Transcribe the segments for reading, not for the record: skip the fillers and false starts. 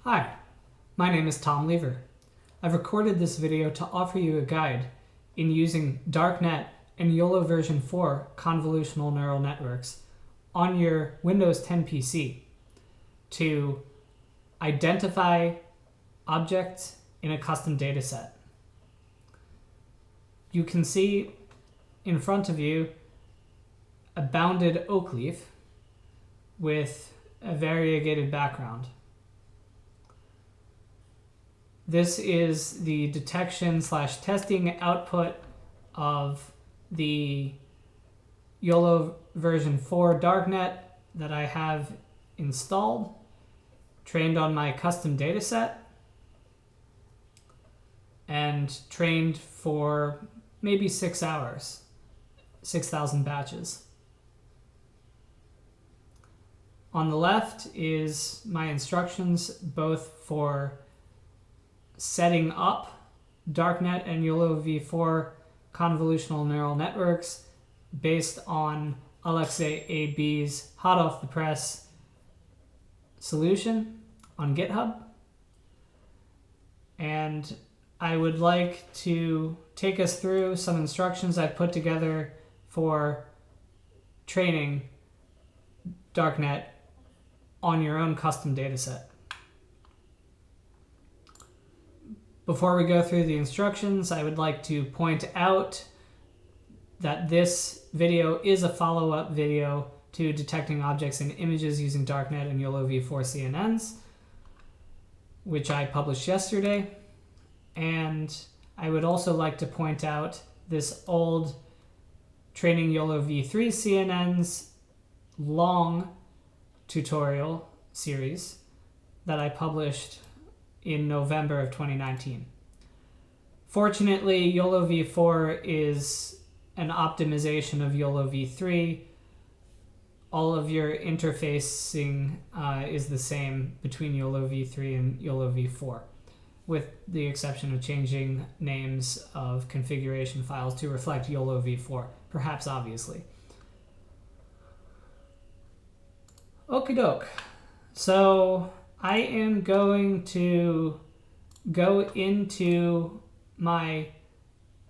Hi, my name is Tom Lever. I've recorded this video to offer you a guide in using darknet and YOLOv3 convolutional neural networks on your Windows 10 PC to identify objects in a custom dataset. You can see in front of you a bounded oak leaf with a variegated background. This is the detection/testing output of the YOLOv3 darknet that I have installed, trained on my custom dataset, and trained for maybe 6 hours, 6,000 batches. On the left is my instructions both for setting up darknet and YOLOv4 convolutional neural networks based on Alexei A.B.'s hot off the press solution on GitHub. And I would like to take us through some instructions I've put together for training darknet on your own custom dataset. Before we go through the instructions, I would like to point out that this video is a follow-up video to detecting objects in images using darknet and YOLOv4 CNNs, which I published yesterday. And I would also like to point out this old training YOLOv3 CNNs long tutorial series that I published in November of 2019. Fortunately, YOLOv4 is an optimization of YOLOv3. All of your interfacing is the same between YOLOv3 and YOLOv4, with the exception of changing names of configuration files to reflect YOLOv4, perhaps obviously. Okie doke. So I am going to go into my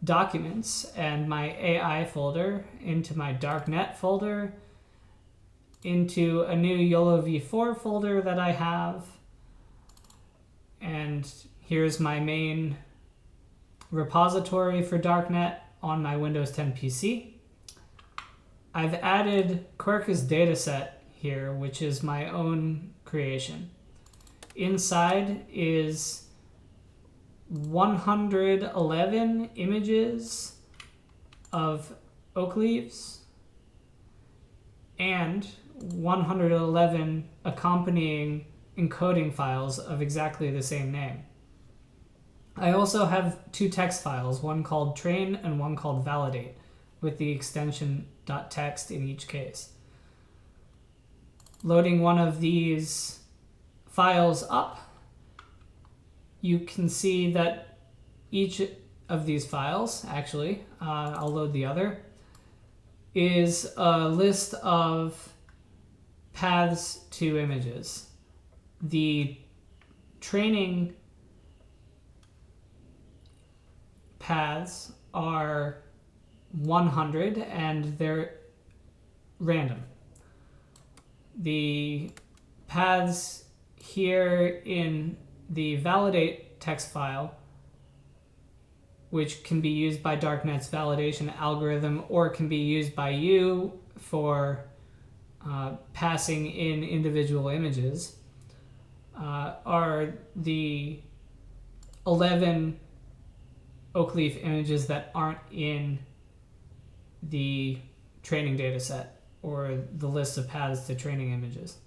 documents and my AI folder, into my darknet folder, into a new YOLOv4 folder that I have. And here's my main repository for darknet on my Windows 10 PC. I've added Quercus Dataset here, which is my own creation. Inside is 111 images of oak leaves and 111 accompanying encoding files of exactly the same name. I also have two text files, one called train and one called validate, with the extension .text in each case. Loading one of these files up, you can see that each of these files, actually, I'll load the other, is a list of paths to images. The training paths are 100 and they're random. The paths here in the validate text file, which can be used by darknet's validation algorithm or can be used by you for passing in individual images, are the 11 oak leaf images that aren't in the training data set or the list of paths to training images.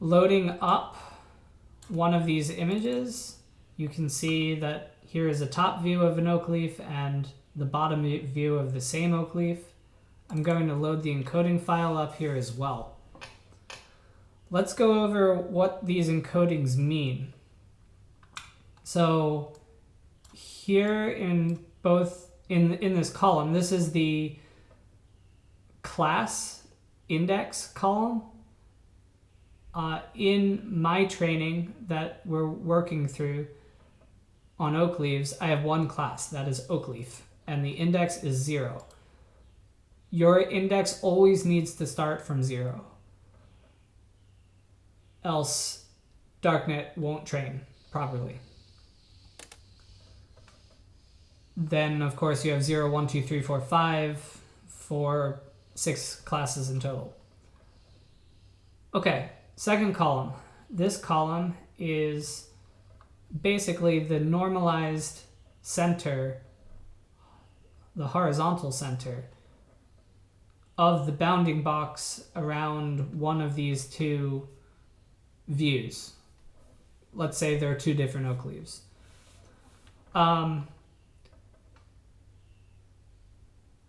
Loading up one of these images, you can see that here is a top view of an oak leaf and the bottom view of the same oak leaf. I'm going to load the encoding file up here as well. Let's go over what these encodings mean. So here in this column, this is the class index column. In my training that we're working through on oak leaves, I have one class, that is oak leaf, and the index is 0. Your index always needs to start from 0, else darknet won't train properly. Then, of course, you have 0, 1, 2, 3, 4, 5, 4, 6 classes in total. Okay, second column. This column is basically the normalized center, the horizontal center of the bounding box around one of these two views. Let's say there are two different oak leaves.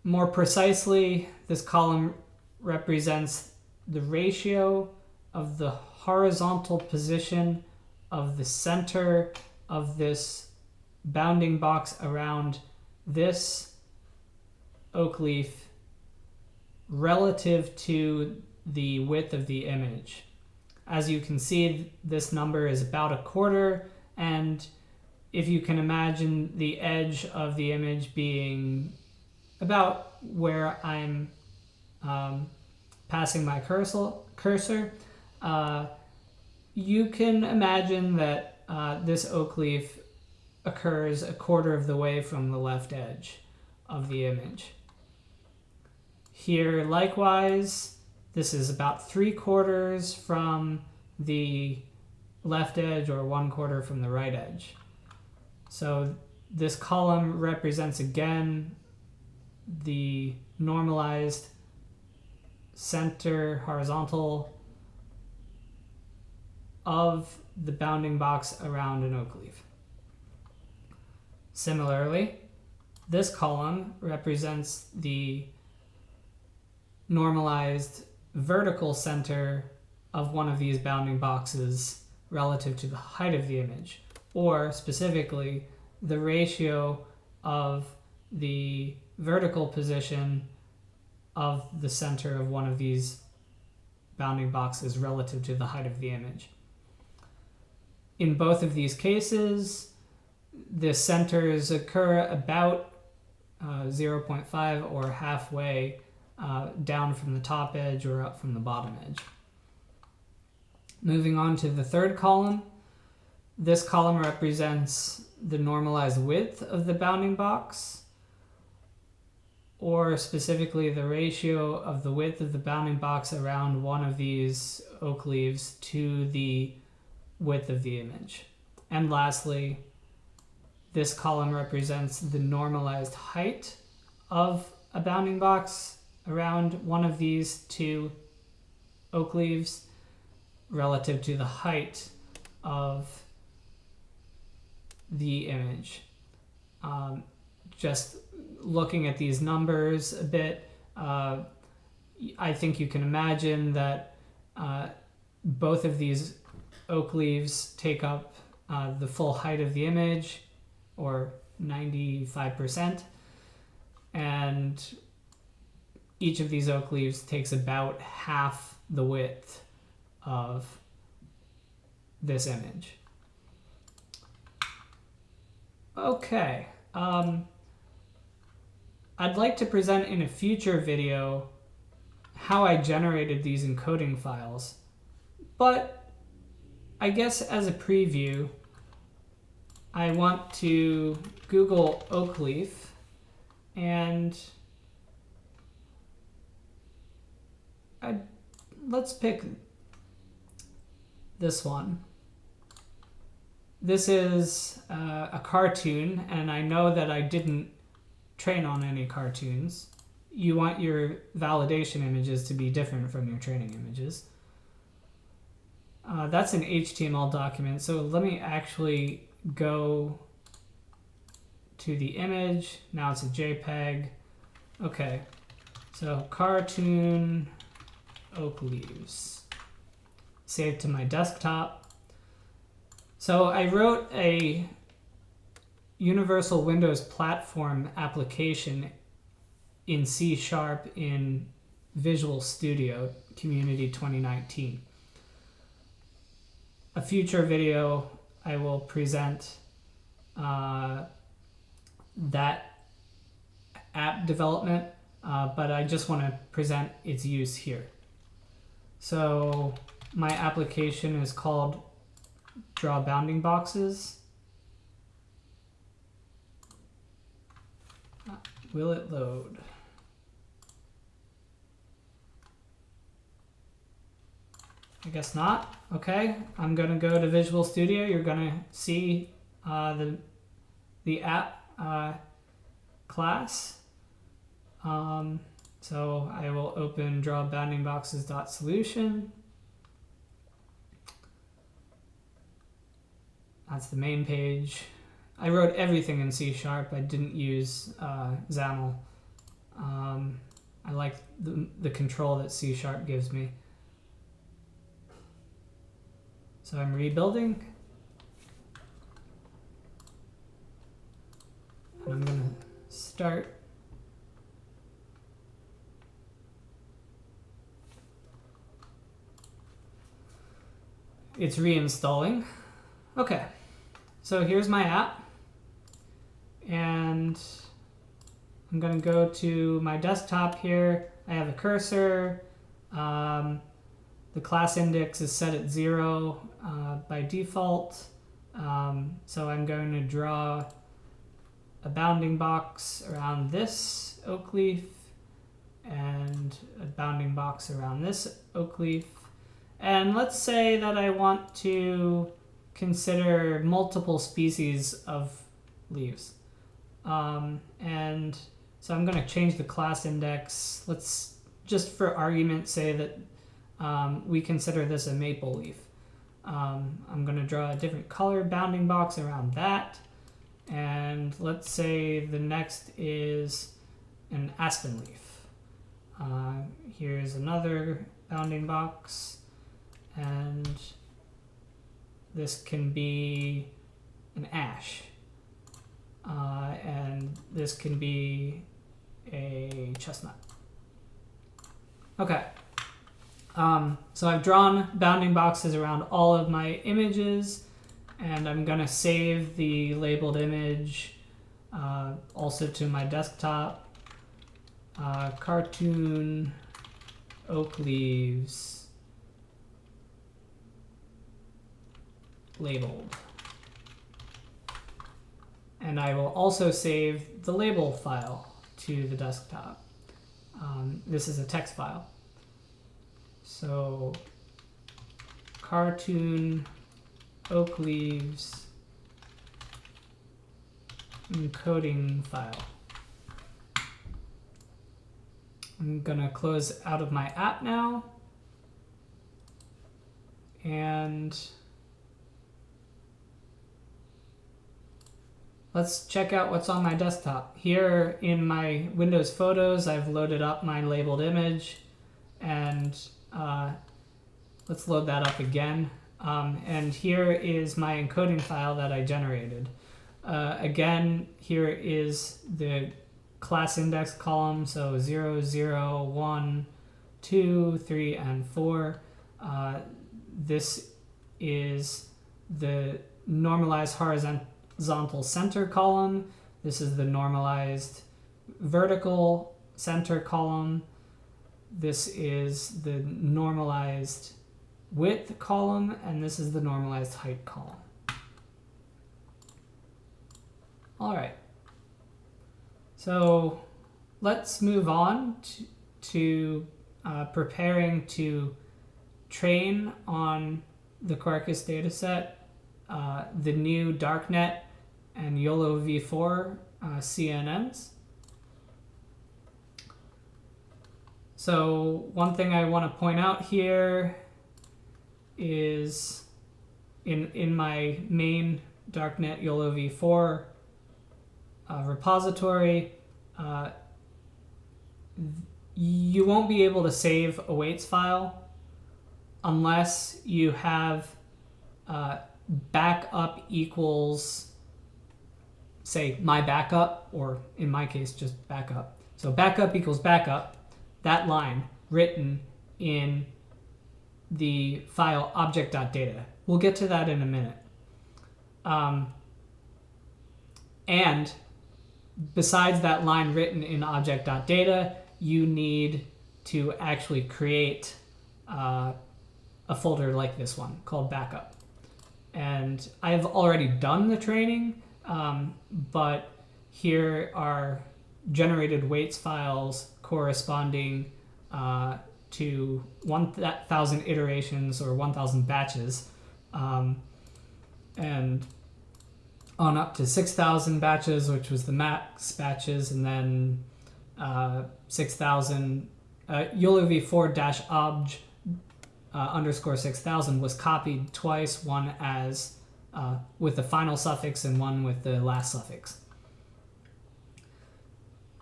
More precisely, this column represents the ratio of the horizontal position of the center of this bounding box around this oak leaf relative to the width of the image. As you can see, this number is about 1/4, and if you can imagine the edge of the image being about where I'm passing my cursor, you can imagine that this oak leaf occurs 1/4 of the way from the left edge of the image. Here, likewise, this is about 3/4 from the left edge or 1/4 from the right edge. So this column represents again the normalized center horizontal of the bounding box around an oak leaf. Similarly, this column represents the normalized vertical center of one of these bounding boxes relative to the height of the image, or specifically the ratio of the vertical position of the center of one of these bounding boxes relative to the height of the image. In both of these cases, the centers occur about 0.5 or halfway down from the top edge or up from the bottom edge. Moving on to the third column, this column represents the normalized width of the bounding box, or specifically the ratio of the width of the bounding box around one of these oak leaves to the width of the image. And lastly, this column represents the normalized height of a bounding box around one of these two oak leaves relative to the height of the image. Just looking at these numbers a bit, I think you can imagine that both of these oak leaves take up the full height of the image, or 95%, and each of these oak leaves takes about half the width of this image. Okay, I'd like to present in a future video how I generated these encoding files, but I guess as a preview, I want to Google oak leaf and let's pick this one. This is a cartoon, and I know that I didn't train on any cartoons. You want your validation images to be different from your training images. That's an HTML document, so let me actually go to the image. Now it's a JPEG. Okay, so cartoon oak leaves. Save to my desktop. So I wrote a Universal Windows Platform application in C# in Visual Studio Community 2019. a future video, I will present that app development, but I just want to present its use here. So my application is called Draw Bounding Boxes. Will it load? I guess not. Okay, I'm going to go to Visual Studio. You're going to see the app class. So I will open drawboundingboxes.solution. That's the main page. I wrote everything in C#. I didn't use XAML. I like the control that C# gives me. So I'm rebuilding. And I'm going to start. It's reinstalling. Okay, so here's my app. And I'm going to go to my desktop here. I have a cursor. The class index is set at 0 by default. So I'm going to draw a bounding box around this oak leaf and a bounding box around this oak leaf. And let's say that I want to consider multiple species of leaves. And so I'm going to change the class index. Let's just for argument's say that we consider this a maple leaf. I'm going to draw a different color bounding box around that. And let's say the next is an aspen leaf. Here's another bounding box. And this can be an ash. And this can be a chestnut. Okay. So I've drawn bounding boxes around all of my images, and I'm going to save the labeled image also to my desktop. Cartoon oak leaves labeled. And I will also save the label file to the desktop. This is a text file. So cartoon oak leaves encoding file. I'm gonna close out of my app now, and let's check out what's on my desktop. Here in my Windows Photos, I've loaded up my labeled image, and let's load that up again. And here is my encoding file that I generated. Again, here is the class index column, so 0, 0, 1, 2, 3, and 4. This is the normalized horizontal center column. This is the normalized vertical center column. This is the normalized width column, and this is the normalized height column. All right. So let's move on to preparing to train on the Quarkus dataset the new darknet and YOLOv4 CNNs. So one thing I want to point out here is in my main darknet YOLOv4 repository, you won't be able to save a weights file unless you have backup equals, say, my backup, or in my case, just backup. So backup equals backup, that line written in the file object.data. We'll get to that in a minute. And besides that line written in object.data, you need to actually create a folder like this one called backup. And I've already done the training, but here are generated weights files corresponding to 1,000 iterations or 1,000 batches, and on up to 6,000 batches, which was the max batches, and then 6,000 YOLOv4-obj underscore 6,000 was copied twice, one as with the final suffix and one with the last suffix.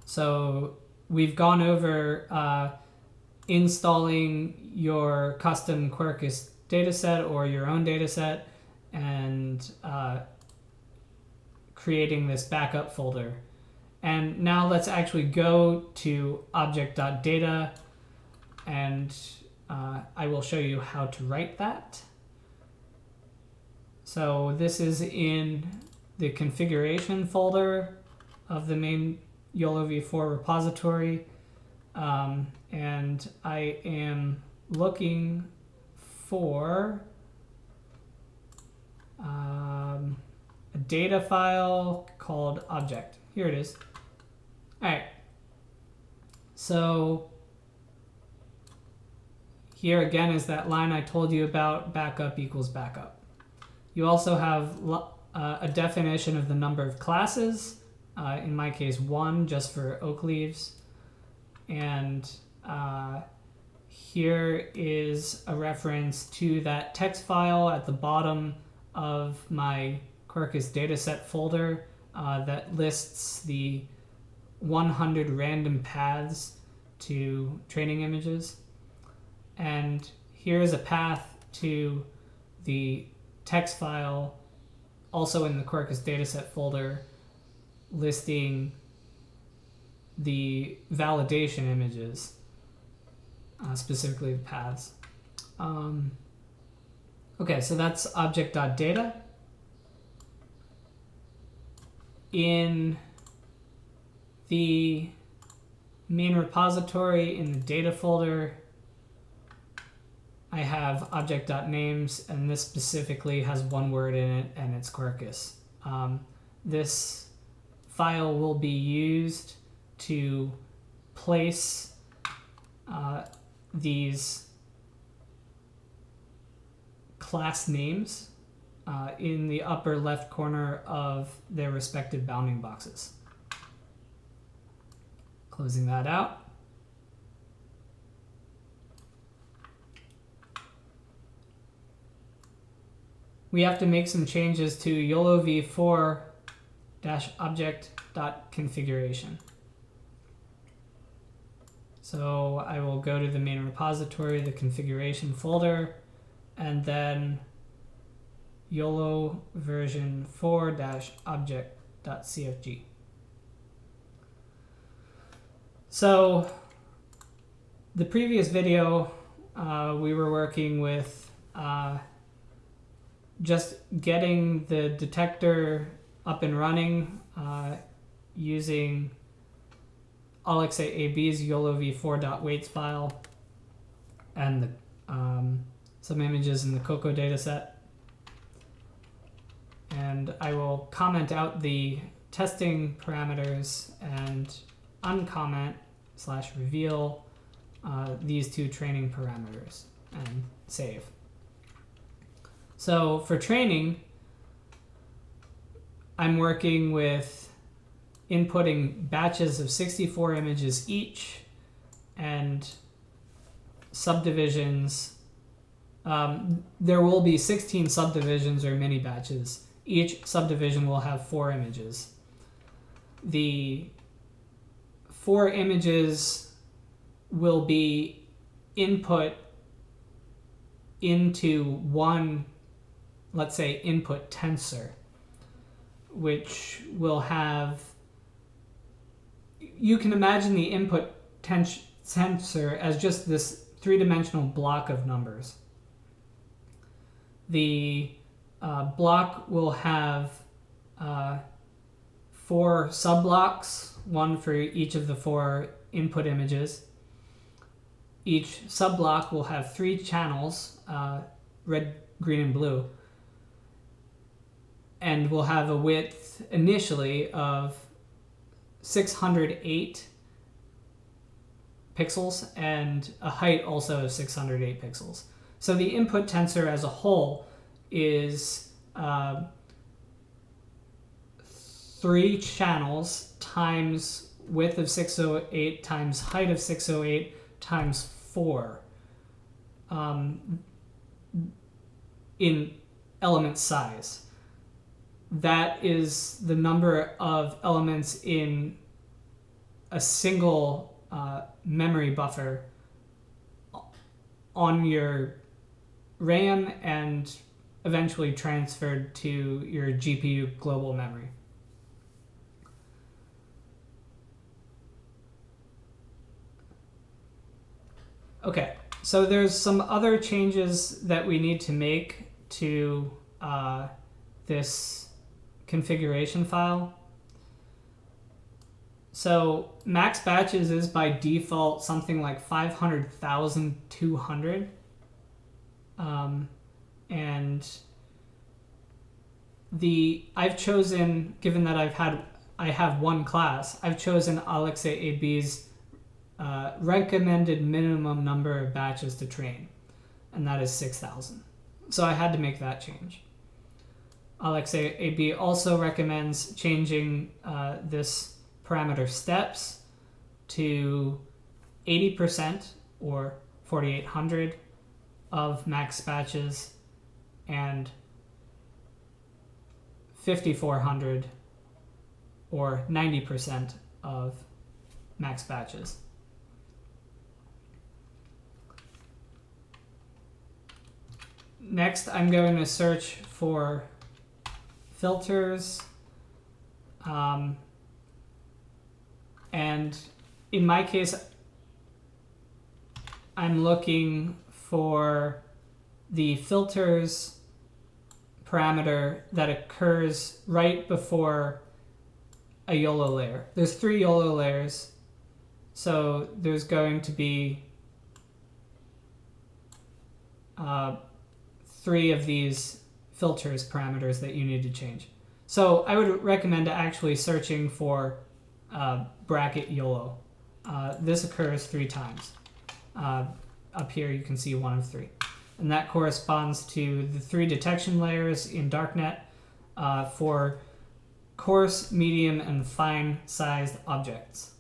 So we've gone over installing your custom Quarkus dataset or your own dataset and creating this backup folder. And now let's actually go to object.data, and I will show you how to write that. So this is in the configuration folder of the main YOLOv4 repository, and I am looking for a data file called object. Here it is. All right. So here again is that line I told you about, backup equals backup. You also have a definition of the number of classes, in my case 1 just for oak leaves. And here is a reference to that text file at the bottom of my Quarkus dataset folder that lists the 100 random paths to training images. And here is a path to the text file also in the Quarkus dataset folder listing the validation images, specifically the paths. Okay, so that's object.data. In the main repository in the data folder, I have object.names, and this specifically has one word in it, and it's Quarkus. This file will be used to place these class names in the upper left corner of their respective bounding boxes. Closing that out. We have to make some changes to YOLOv4-object.configuration. So I will go to the main repository, the configuration folder, and then YOLO version 4-object.cfg. So the previous video, we were working with just getting the detector up and running using AlexAB's YOLOv4.weights file and the, some images in the Coco dataset. And I will comment out the testing parameters and uncomment/reveal these two training parameters and save. So for training, I'm working with inputting batches of 64 images each and subdivisions. There will be 16 subdivisions or mini batches. Each subdivision will have 4 images. The 4 images will be input into one, let's say, input tensor, which will have, you can imagine the input tensor as just this 3-dimensional block of numbers. the block will have 4 subblocks, one for each of the 4 input images. Each subblock will have 3 channels, red, green, and blue, and will have a width initially of 608 pixels and a height also of 608 pixels. So the input tensor as a whole is 3 channels times width of 608 times height of 608 times 4 in element size. That is the number of elements in a single memory buffer on your RAM and eventually transferred to your GPU global memory. Okay, so there's some other changes that we need to make to this configuration file. So max batches is by default something like 500,200. And I've chosen, given that I have one class, I've chosen YOLOv3's recommended minimum number of batches to train, and that is 6,000. So I had to make that change. YOLOv3 also recommends changing this parameter steps to 80% or 4,800 of max batches and 5,400 or 90% of max batches. Next, I'm going to search for filters, and in my case, I'm looking for the filters parameter that occurs right before a YOLO layer. There's 3 YOLO layers, so there's going to be 3 of these filters parameters that you need to change. So I would recommend actually searching for bracket YOLO. This occurs 3 times. Up here you can see 1 of 3. And that corresponds to the 3 detection layers in darknet for coarse, medium, and fine-sized objects,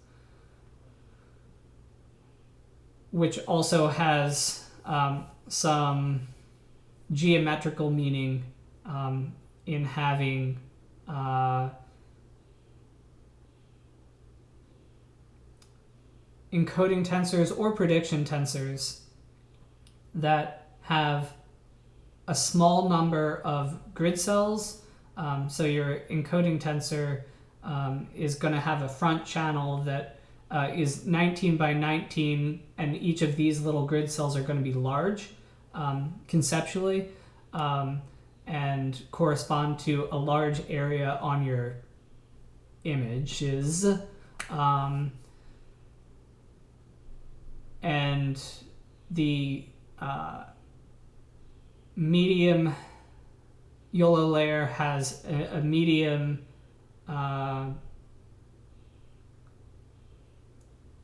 which also has some geometrical meaning in having encoding tensors or prediction tensors that have a small number of grid cells. So your encoding tensor is going to have a front channel that is 19 by 19, and each of these little grid cells are going to be large conceptually and correspond to a large area on your images. And the medium YOLO layer has a medium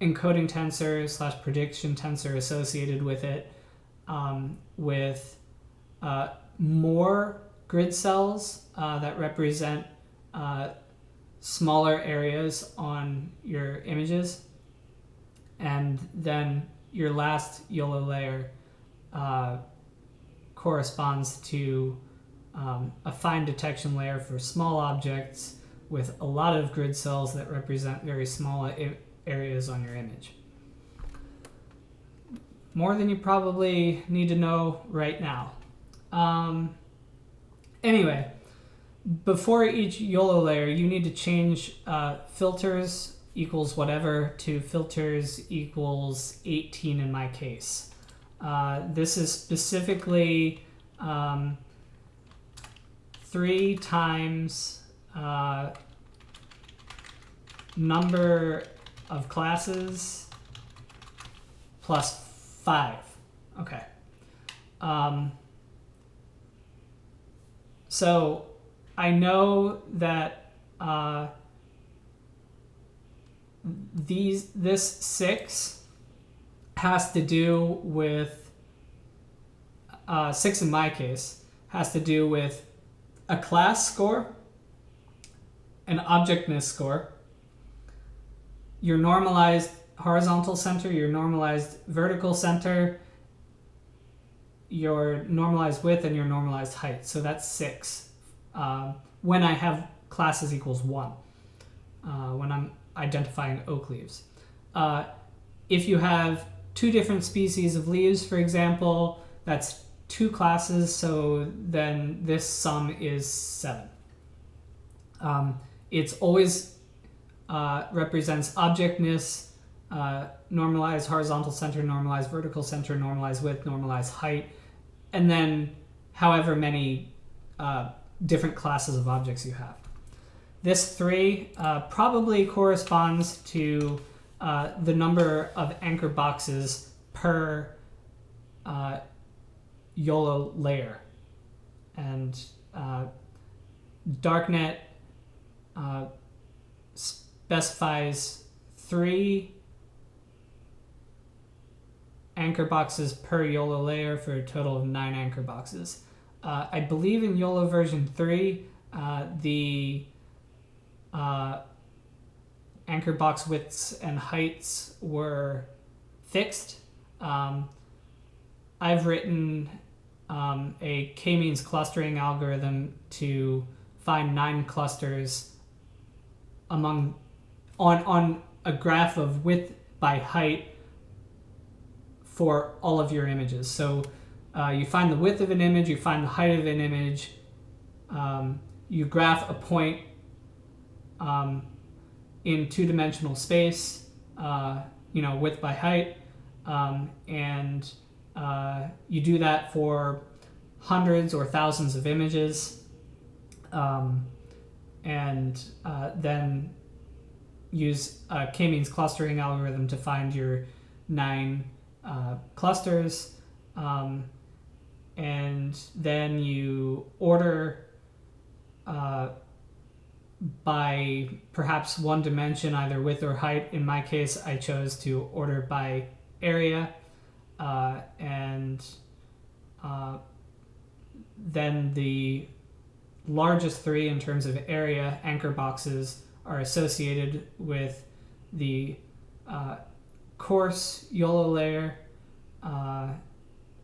encoding tensor / prediction tensor associated with it, with more grid cells that represent smaller areas on your images. And then your last YOLO layer corresponds to a fine detection layer for small objects with a lot of grid cells that represent very small areas on your image. More than you probably need to know right now. Anyway, before each YOLO layer, you need to change filters equals whatever to filters equals 18 in my case. This is specifically 3 times number of classes plus 5. Okay. So I know that this 6 has to do with 6 in my case has to do with a class score, an objectness score, your normalized horizontal center, your normalized vertical center, your normalized width, and your normalized height. So that's 6 when I have classes equals 1, when I'm identifying oak leaves. If you have 2 different species of leaves, for example, that's 2 classes, so then this sum is 7. It's always represents objectness, normalized horizontal center, normalized vertical center, normalized width, normalized height, and then however many different classes of objects you have. This 3 probably corresponds to the number of anchor boxes per YOLO layer. And darknet specifies 3 anchor boxes per YOLO layer for a total of 9 anchor boxes. I believe in YOLO version 3, the anchor box widths and heights were fixed. I've written a k-means clustering algorithm to find 9 clusters on a graph of width by height for all of your images. So you find the width of an image, you find the height of an image, you graph a point in 2-dimensional space, width by height, and you do that for hundreds or thousands of images, and then use a k-means clustering algorithm to find your 9 clusters, and then you order by perhaps 1 dimension, either width or height. In my case, I chose to order by area, and then the largest 3 in terms of area anchor boxes are associated with the coarse YOLO layer,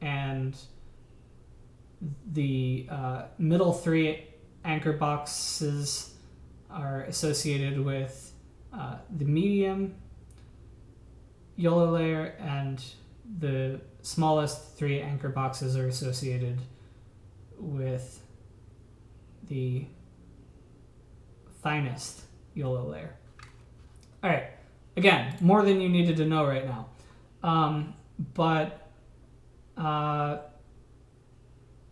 and the middle 3 anchor boxes are associated with the medium YOLO layer, and the smallest 3 anchor boxes are associated with the finest YOLO layer. All right, again, more than you needed to know right now. But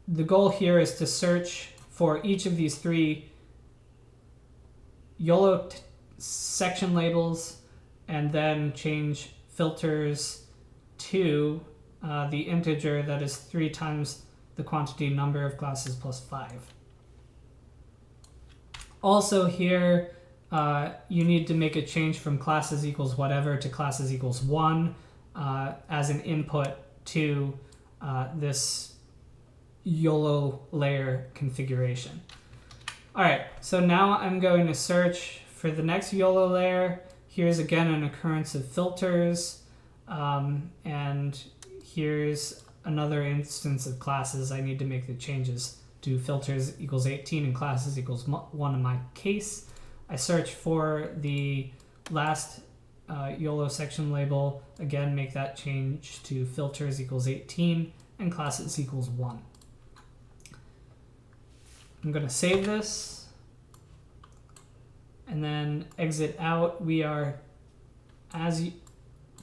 the goal here is to search for each of these 3 YOLO section labels, and then change filters to the integer that is 3 times the quantity number of classes plus 5. Also here, you need to make a change from classes equals whatever to classes equals 1 as an input to this YOLO layer configuration. All right, so now I'm going to search for the next YOLO layer. Here's again an occurrence of filters, and here's another instance of classes. I need to make the changes to filters equals 18 and classes equals 1 in my case. I search for the last YOLO section label, again make that change to filters equals 18 and classes equals 1. I'm going to save this and then exit out. We are,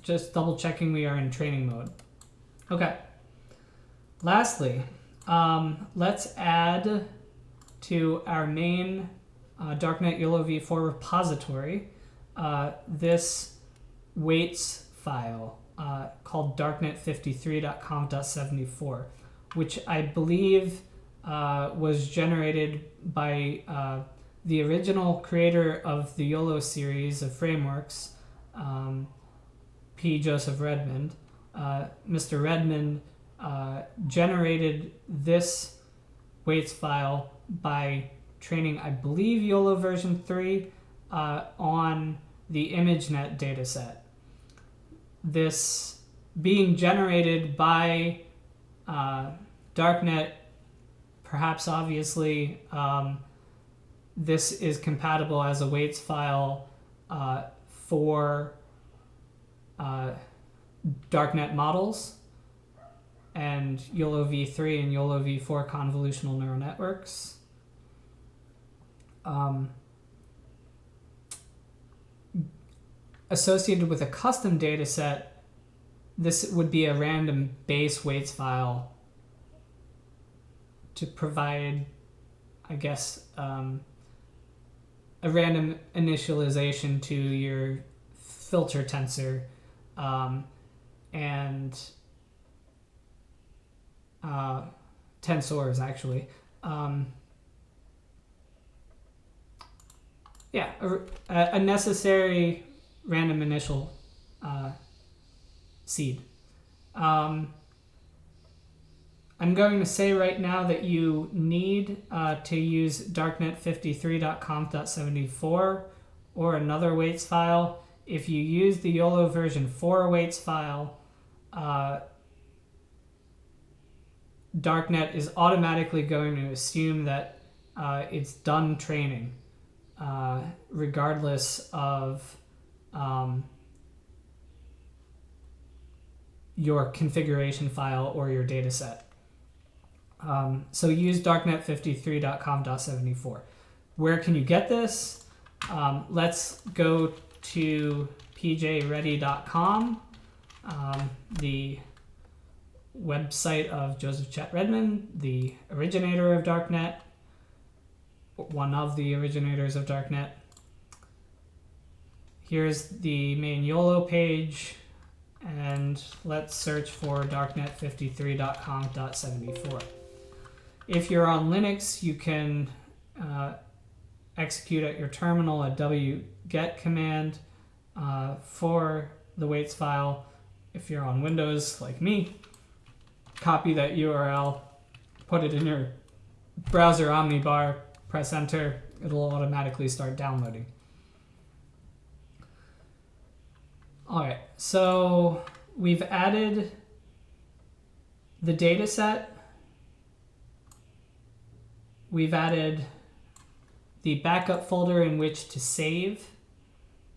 just double checking, we are in training mode. Okay. Lastly, let's add to our main darknet YOLOv4 repository this weights file called darknet53.conf.74, which I believe was generated by the original creator of the YOLO series of frameworks, P. Joseph Redmond. Mr. Redmond generated this weights file by training, I believe, YOLO version 3 on the ImageNet dataset. This being generated by darknet, perhaps obviously, this is compatible as a weights file for darknet models and YOLOv3 and YOLOv4 convolutional neural networks. Associated with a custom dataset, this would be a random base weights file to provide, I guess, a random initialization to your filter tensor and tensors, actually. Yeah, a necessary random initial seed. I'm going to say right now that you need to use darknet53.conf.74 or another weights file. If you use the YOLO version 4 weights file, darknet is automatically going to assume that it's done training, regardless of your configuration file or your data set. So use darknet53.conf.74. Where can you get this? Let's go to pjready.com, the website of Joseph Chet Redmond, the originator of darknet, one of the originators of darknet. Here's the main YOLO page, and let's search for darknet53.conf.74. If you're on Linux, you can execute at your terminal a wget command for the weights file. If you're on Windows, like me, copy that URL, put it in your browser omnibar, press enter, it'll automatically start downloading. Alright, so we've added the data set. We've added the backup folder in which to save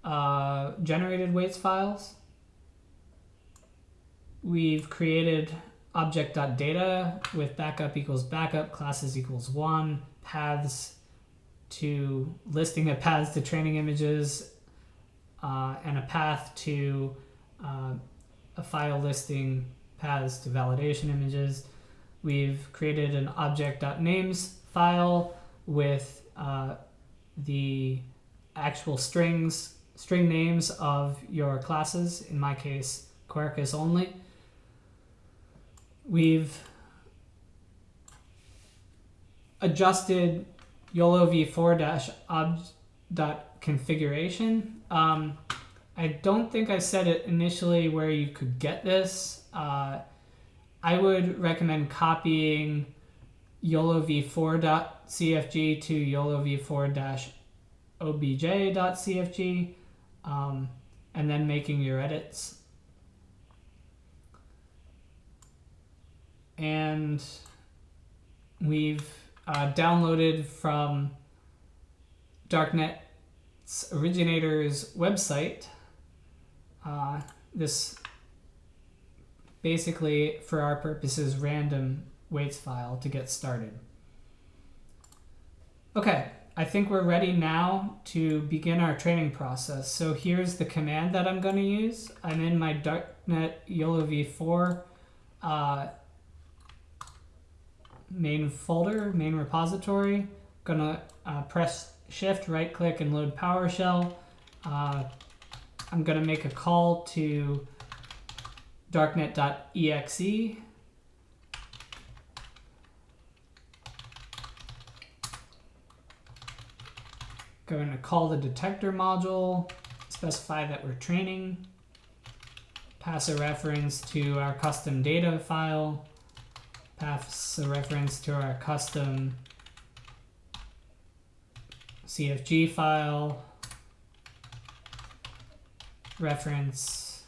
generated weights files. We've created obj.data with backup equals backup, classes equals 1, paths to listing of paths to training images, and a path to a file listing paths to validation images. We've created an obj.names file with the actual string names of your classes, in my case, Quercus only. We've adjusted YOLOv4-obj.configuration. I don't think I said it initially where you could get this. I would recommend copying YOLOv4.cfg to YOLOv4-obj.cfg and then making your edits. And we've downloaded from darknet's originator's website this basically, for our purposes, random weights file to get started. Okay, I think we're ready now to begin our training process. So here's the command that I'm going to use. I'm in my darknet YOLOv4 main folder, main repository, gonna press Shift, right click, and load PowerShell. I'm gonna make a call to darknet.exe. Going to call the detector module, specify that we're training, pass a reference to our custom data file, pass a reference to our custom CFG file, reference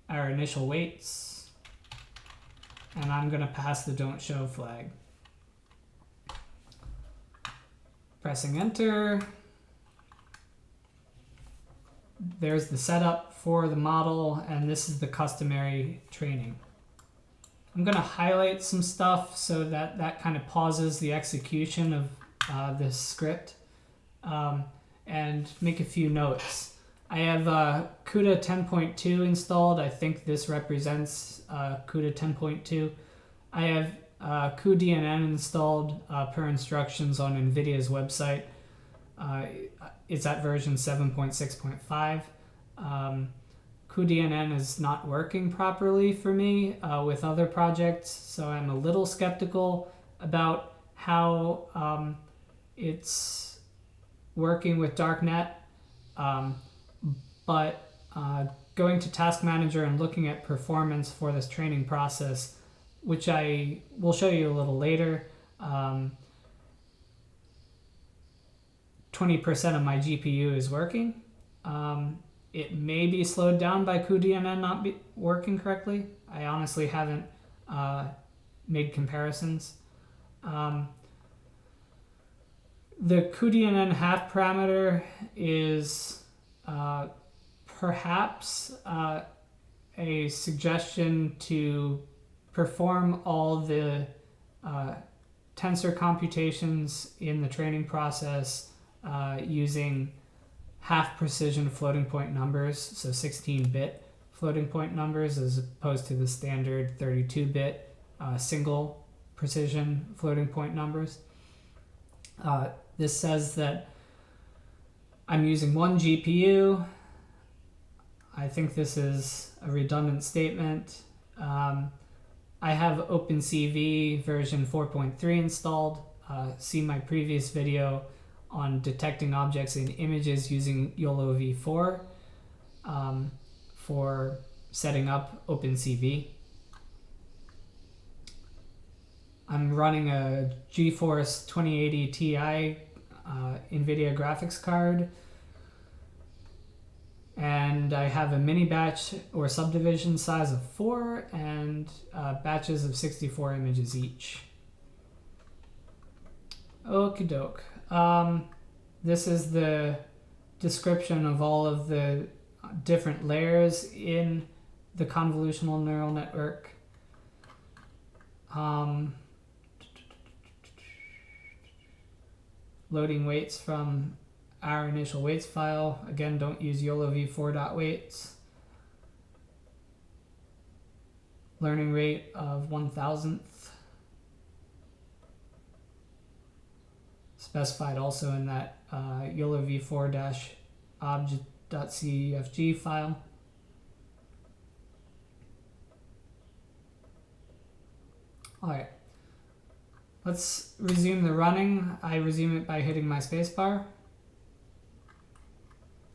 our initial weights, and I'm going to pass the don't show flag. Pressing enter. There's the setup for the model, and this is the customary training. I'm going to highlight some stuff so that that kind of pauses the execution of this script, and make a few notes. I have CUDA 10.2 installed. I think this represents CUDA 10.2. I have cuDNN installed per instructions on NVIDIA's website. It's at version 7.6.5. cuDNN is not working properly for me with other projects, so I'm a little skeptical about how it's working with darknet. But going to Task Manager and looking at performance for this training process, which I will show you a little later, 20% of my GPU is working. It may be slowed down by cuDNN not working correctly. I honestly haven't made comparisons. The cuDNN half parameter is perhaps a suggestion to perform all the tensor computations in the training process using half precision floating point numbers, so 16-bit floating point numbers as opposed to the standard 32-bit single precision floating point numbers. This says that I'm using one GPU. I think this is a redundant statement. I have OpenCV version 4.3 installed. See my previous video on detecting objects in images using YOLOv3 for setting up OpenCV. I'm running a GeForce 2080 Ti NVIDIA graphics card, and I have a mini batch or subdivision size of 4 and batches of 64 images each. Okie doke. This is the description of all of the different layers in the convolutional neural network. Loading weights from our initial weights file. Again, don't use YOLOv4.weights. Learning rate of 1,000th. Specified also in that YOLOv4-object.cfg file. Alright, let's resume the running. I resume it by hitting my spacebar.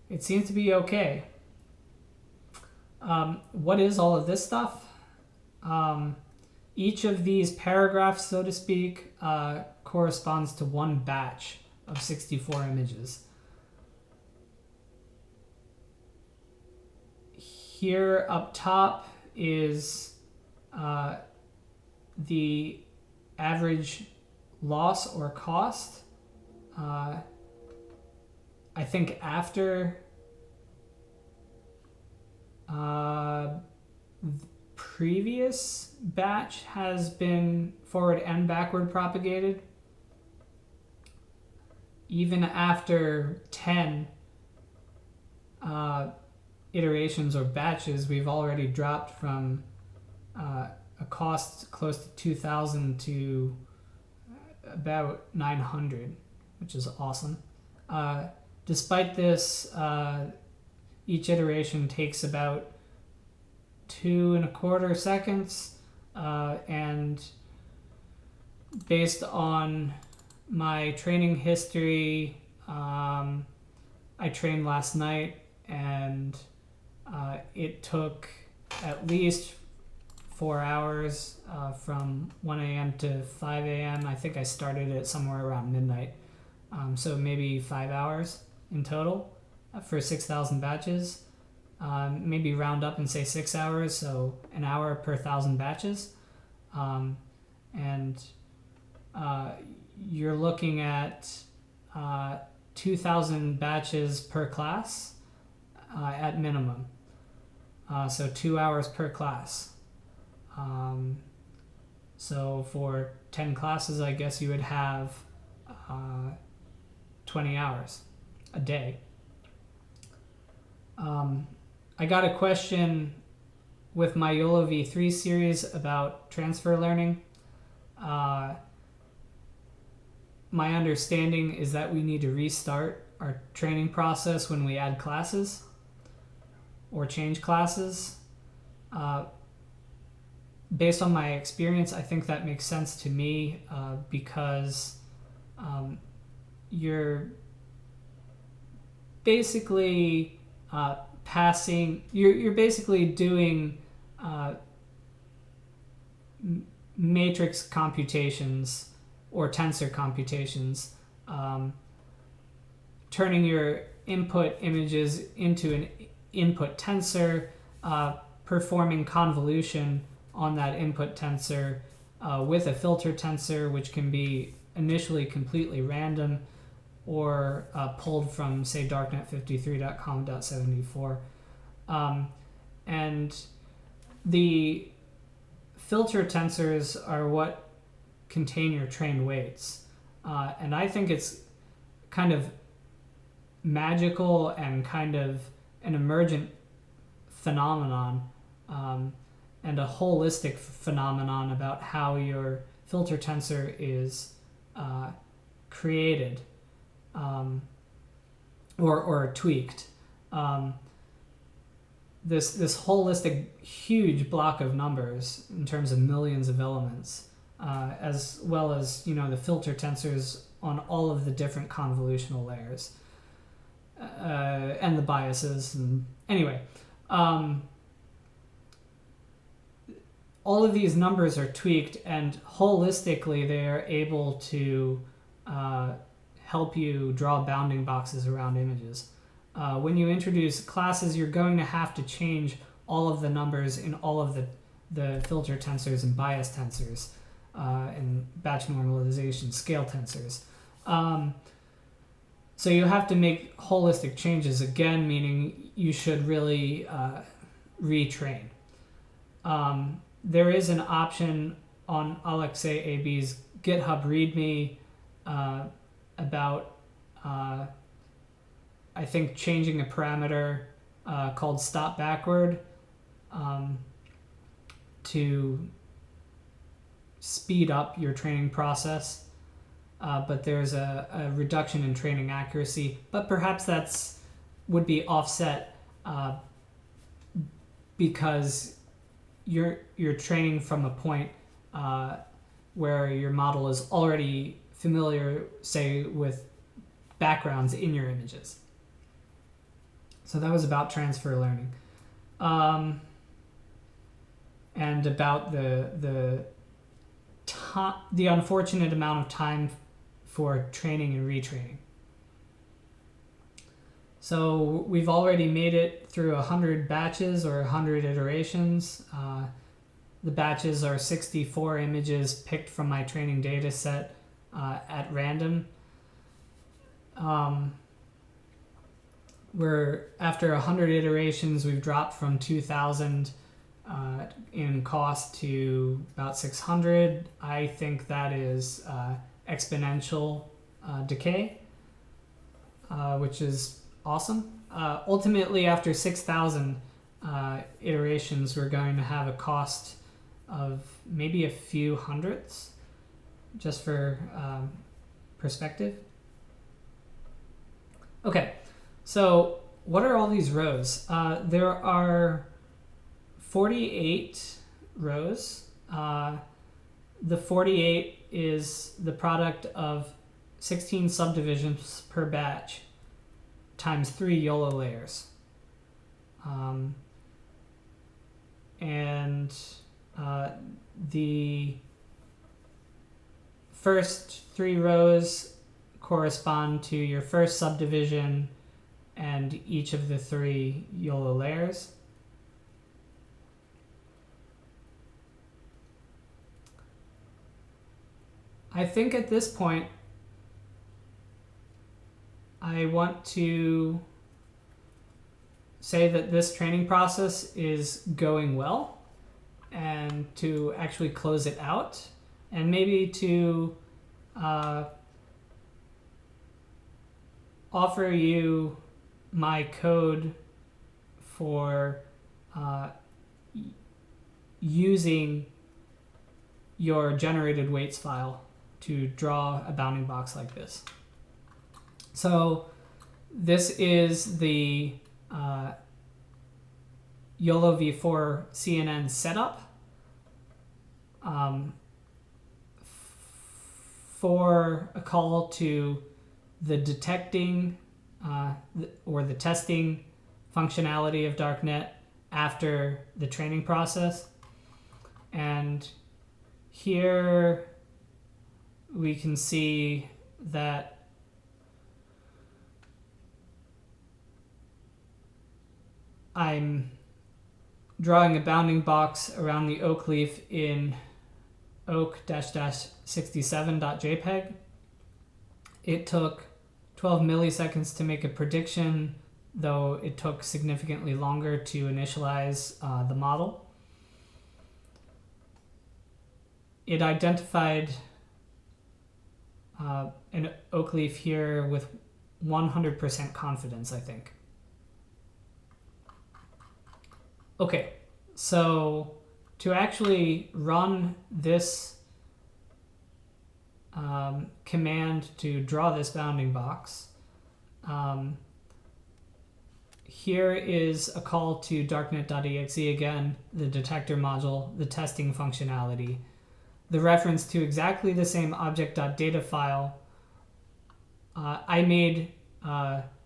It seems to be okay. What is all of this stuff? Each of these paragraphs, so to speak, corresponds to one batch of 64 images. Here up top is the average loss or cost. I think after the previous batch has been forward and backward propagated. Even after 10 iterations or batches, we've already dropped from a cost close to 2,000 to about 900, which is awesome. Despite this, each iteration takes about 2.25 seconds, and based on my training history, I trained last night, and it took at least 4 hours from 1 a.m. to 5 a.m. I think I started it somewhere around midnight. So maybe 5 hours in total for 6,000 batches. Maybe round up and say 6 hours, so an hour per 1,000 batches. And you're looking at 2,000 batches per class at minimum. So 2 hours per class. So for 10 classes, I guess you would have 20 hours a day. I got a question with my YOLOv3 series about transfer learning. My understanding is that we need to restart our training process when we add classes or change classes. Based on my experience, I think that makes sense to me because you're basically you're basically doing matrix computations or tensor computations, turning your input images into an input tensor, performing convolution on that input tensor with a filter tensor, which can be initially completely random or pulled from, say, darknet53.com.74. And the filter tensors are what contain your trained weights. And I think it's kind of magical and kind of an emergent phenomenon and a holistic phenomenon about how your filter tensor is created or tweaked. This holistic huge block of numbers in terms of millions of elements, as well as the filter tensors on all of the different convolutional layers and the biases. And anyway, all of these numbers are tweaked, and holistically they are able to help you draw bounding boxes around images. When you introduce classes, you're going to have to change all of the numbers in all of the filter tensors and bias tensors and batch normalization scale tensors. So you have to make holistic changes, again, meaning you should really retrain. There is an option on Alexei AB's GitHub README about I think changing a parameter called stop backward to speed up your training process, but there's a reduction in training accuracy, but perhaps would be offset because you're training from a point where your model is already familiar, say, with backgrounds in your images. So that was about transfer learning, and about the unfortunate amount of time for training and retraining. So we've already made it through 100 batches or 100 iterations. The batches are 64 images picked from my training data set at random. After 100 iterations, we've dropped from 2,000 in cost to about 600. I think that is exponential decay, which is awesome. Ultimately, after 6,000 iterations, we're going to have a cost of maybe a few hundreds. just for perspective. Okay, so what are all these rows? There are 48 rows. The 48 is the product of 16 subdivisions per batch times 3 YOLO layers. The first 3 rows correspond to your first subdivision and each of the 3 YOLO layers. I think at this point I want to say that this training process is going well and to actually close it out, and maybe to offer you my code for using your generated weights file to draw a bounding box like this. So this is the YOLOv4 CNN setup for a call to the detecting or the testing functionality of darknet after the training process. And here we can see that I'm drawing a bounding box around the oak leaf in oak-67.jpg. It took 12 milliseconds to make a prediction, though it took significantly longer to initialize the model. It identified an oak leaf here with 100% confidence, I think. Okay, so to actually run this command to draw this bounding box, here is a call to darknet.exe again, the detector module, the testing functionality, the reference to exactly the same obj.data file. I made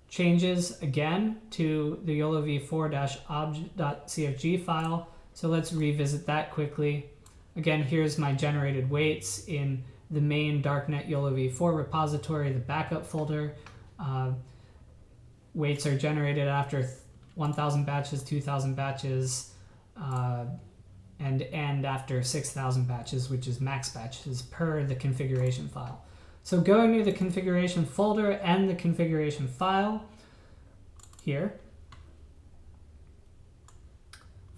changes again to the YOLOv4-obj.cfg file, so let's revisit that quickly. Again, here's my generated weights in the main darknet YOLOv4 repository, the backup folder. Weights are generated after 1,000 batches, 2,000 batches, and end after 6,000 batches, which is max batches per the configuration file. So going to the configuration folder and the configuration file here.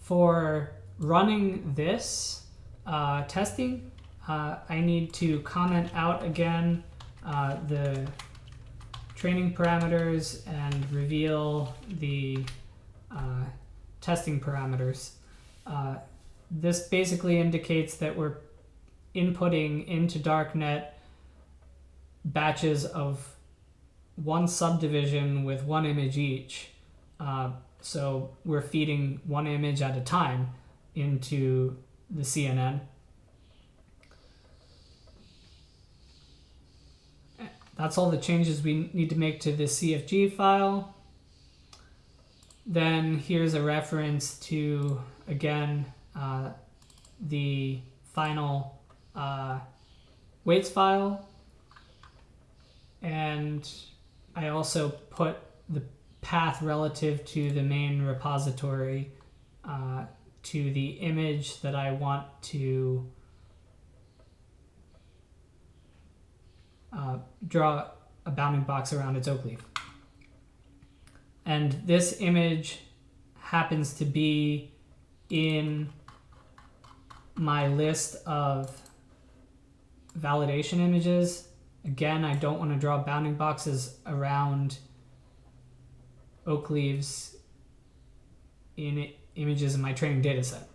For running this testing, I need to comment out again the training parameters and reveal the testing parameters. This basically indicates that we're inputting into darknet batches of 1 subdivision with 1 image each. So we're feeding 1 image at a time into the CNN. That's all the changes we need to make to the CFG file. Then here's a reference to, again, the final weights file. And I also put the path relative to the main repository to the image that I want to draw a bounding box around its oak leaf. And this image happens to be in my list of validation images. Again, I don't want to draw bounding boxes around oak leaves in images in my training data set.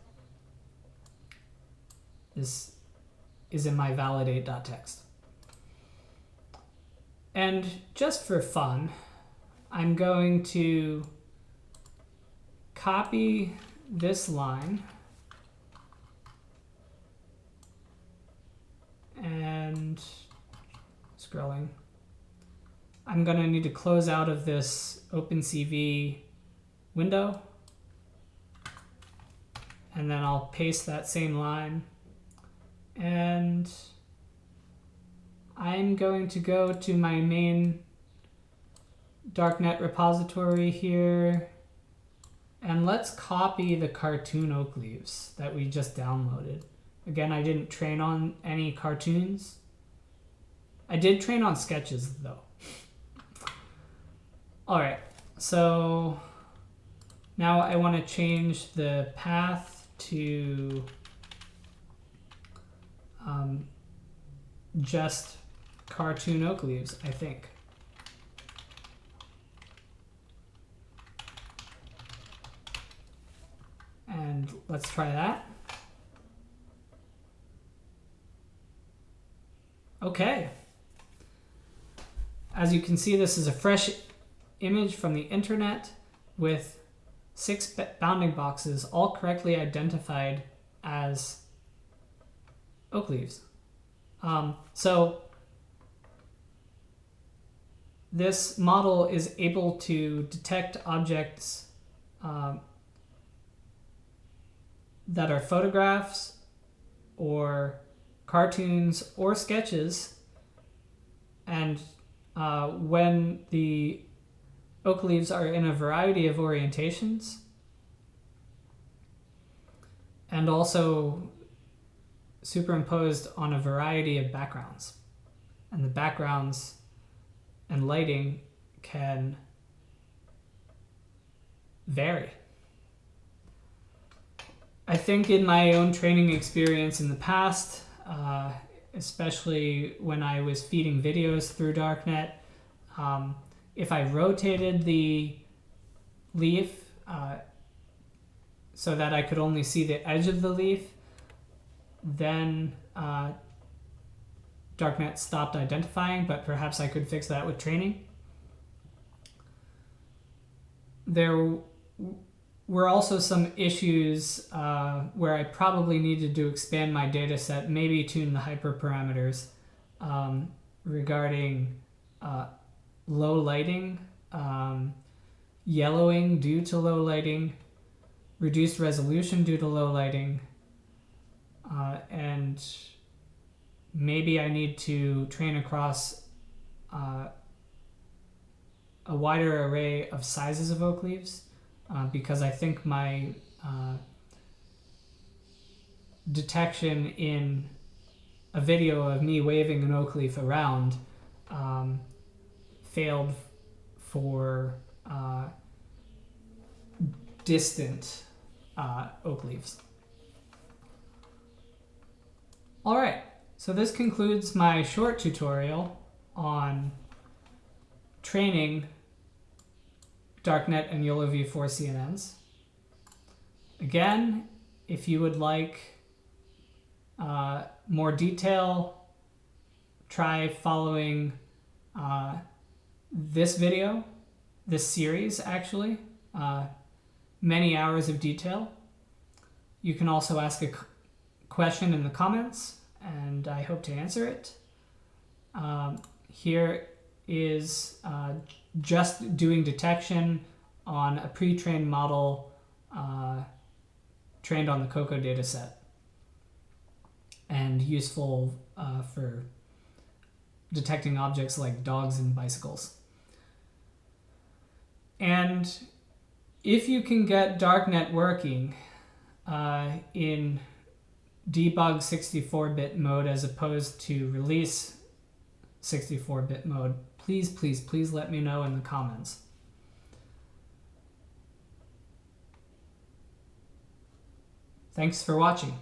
This is in my validate.txt. And just for fun, I'm going to copy this line and scrolling. I'm going to need to close out of this OpenCV window, and then I'll paste that same line, and I'm going to go to my main darknet repository here, and let's copy the cartoon oak leaves that we just downloaded. Again, I didn't train on any cartoons. I did train on sketches though. All right, so now I want to change the path to just cartoon oak leaves, I think. And let's try that. Okay. As you can see, this is a fresh image from the internet with 6 bounding boxes, all correctly identified as oak leaves. So this model is able to detect objects that are photographs or cartoons or sketches, and when the oak leaves are in a variety of orientations, and also superimposed on a variety of backgrounds. And the backgrounds and lighting can vary. I think in my own training experience in the past, especially when I was feeding videos through darknet, if I rotated the leaf so that I could only see the edge of the leaf, then darknet stopped identifying, but perhaps I could fix that with training. There were also some issues where I probably needed to expand my data set, maybe tune the hyperparameters regarding low lighting, yellowing due to low lighting, reduced resolution due to low lighting, and maybe I need to train across a wider array of sizes of oak leaves, because I think my detection in a video of me waving an oak leaf around failed for distant oak leaves. All right, so this concludes my short tutorial on training darknet and YOLOv4 CNNs. Again, if you would like more detail, try following this video, this series actually, many hours of detail. You can also ask a question in the comments, and I hope to answer it. Here is just doing detection on a pre-trained model trained on the Cocoa dataset, and useful for detecting objects like dogs and bicycles. And if you can get darknet working in debug 64-bit mode as opposed to release 64-bit mode, please let me know in the comments. Thanks for watching.